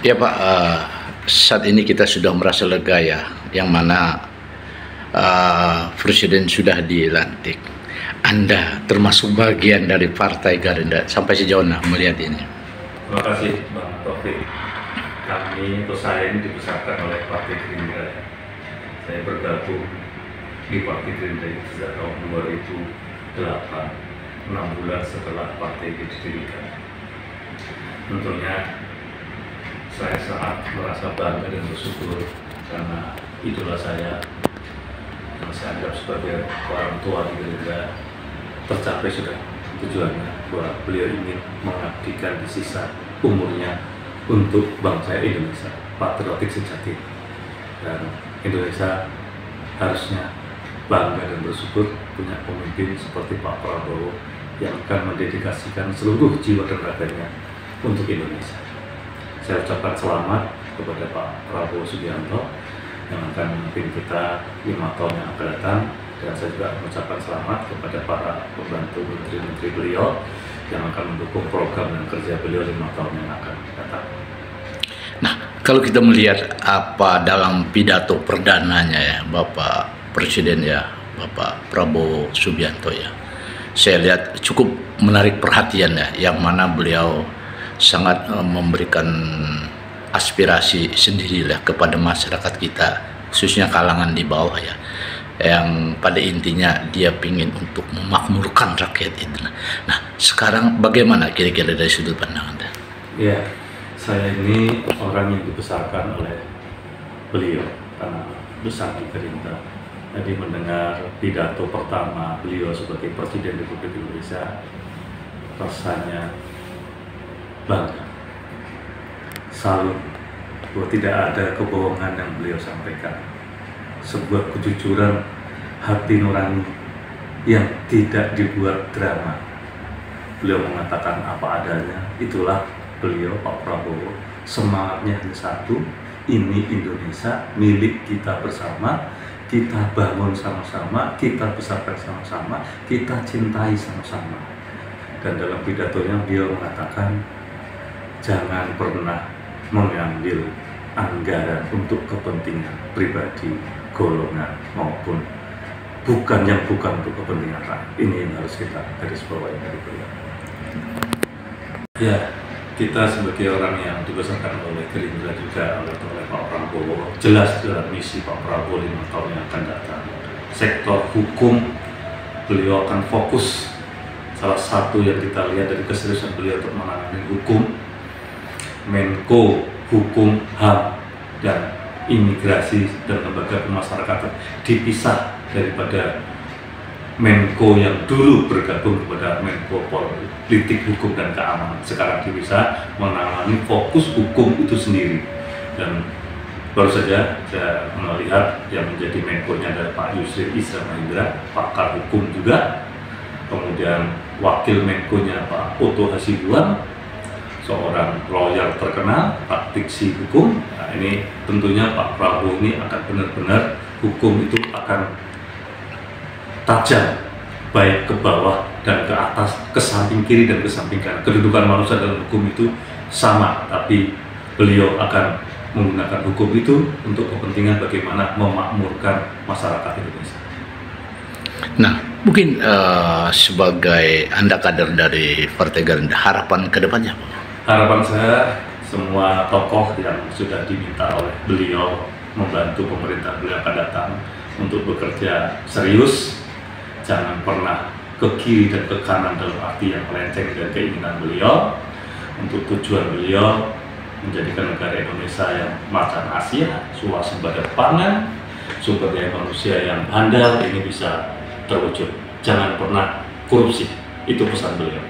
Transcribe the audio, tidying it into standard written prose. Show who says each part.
Speaker 1: Ya Pak, saat ini kita sudah merasa lega ya, yang mana Presiden sudah dilantik. Anda termasuk bagian dari Partai Garuda sampai sejauh mana melihat ini?
Speaker 2: Terima kasih Bang Taufik. Kami atau saya ini dibesarkan oleh Partai Gerindra. Saya bergabung di Partai Gerindra sejak tahun 2008, 6 bulan setelah partai didirikan. Tentunya saya sangat merasa bangga dan bersyukur karena idola saya yang saya anggap sebagai orang tua di Gerindra tercapai sudah tujuannya, bahwa beliau ingin mengabdikan di sisa umurnya untuk bangsa Indonesia, patriotik sejati, dan Indonesia harusnya bangga dan bersyukur punya pemimpin seperti Pak Prabowo yang akan mendedikasikan seluruh jiwa dan raganya untuk Indonesia. Saya ucapkan selamat kepada Pak Prabowo Subianto yang akan memimpin kita 5 tahun yang akan datang, dan saya juga mengucapkan selamat kepada para pembantu menteri-menteri beliau yang akan mendukung program dan kerja beliau 5 tahun yang akan datang.
Speaker 1: Nah, kalau kita melihat apa dalam pidato perdananya ya Bapak Presiden ya, Bapak Prabowo Subianto ya, saya lihat cukup menarik perhatian ya, yang mana beliau sangat memberikan aspirasi sendirilah kepada masyarakat kita, khususnya kalangan di bawah ya, yang pada intinya dia ingin untuk memakmurkan rakyat itu. Nah, sekarang bagaimana kira-kira dari sudut pandang Anda?
Speaker 2: Ya, saya ini orang yang dibesarkan oleh beliau karena besar di Gerindra. Jadi mendengar pidato pertama beliau sebagai Presiden Republik Indonesia, rasanya bangga, salut, bahwa tidak ada kebohongan yang beliau sampaikan, sebuah kejujuran hati nurani yang tidak dibuat drama. Beliau mengatakan apa adanya, itulah beliau Pak Prabowo. Semangatnya hanya satu, ini Indonesia milik kita bersama, kita bangun sama-sama, kita besarkan sama-sama, kita cintai sama-sama. Dan dalam pidatonya beliau mengatakan, jangan pernah mengambil anggaran untuk kepentingan pribadi, golongan, maupun bukan untuk kepentingan rakyat. Ini yang harus kita garis bawahi dari beliau. Ya, kita sebagai orang yang dibesarkan oleh Gerindra juga oleh Pak Prabowo, jelas dalam misi Pak Prabowo 5 tahun yang akan datang. Sektor hukum beliau akan fokus. Salah satu yang kita lihat dari keseriusan beliau untuk menangani hukum, Menko Hukum, HAM, dan Imigrasi dan Lembaga Pemasyarakatan dipisah daripada Menko yang dulu bergabung kepada Menko Politik Hukum dan Keamanan. Sekarang dipisah menangani fokus hukum itu sendiri. Dan baru saja saya melihat yang menjadi Menko-nya adalah Pak Yusril Iza Mahendra, pakar hukum juga. Kemudian wakil Menko-nya Pak Otto Hasibuan, seorang lawyer terkenal, praktisi hukum. Nah, ini tentunya Pak Prabowo ini akan benar-benar hukum itu akan tajam, baik ke bawah dan ke atas, ke samping kiri dan ke samping kanan. Kedudukan manusia dalam hukum itu sama, tapi beliau akan menggunakan hukum itu untuk kepentingan bagaimana memakmurkan masyarakat Indonesia.
Speaker 1: Nah, mungkin sebagai Anda kader dari Partai Garuda, harapan ke depannya apa?
Speaker 2: Harapan saya, semua tokoh yang sudah diminta oleh beliau membantu pemerintah beliau akan datang untuk bekerja serius, jangan pernah ke kiri dan ke kanan dalam arti yang melenceng dari keinginan beliau, untuk tujuan beliau menjadikan negara Indonesia yang macan Asia, swasembada pangan, sumber daya manusia yang handal, ini bisa terwujud. Jangan pernah korupsi, itu pesan beliau.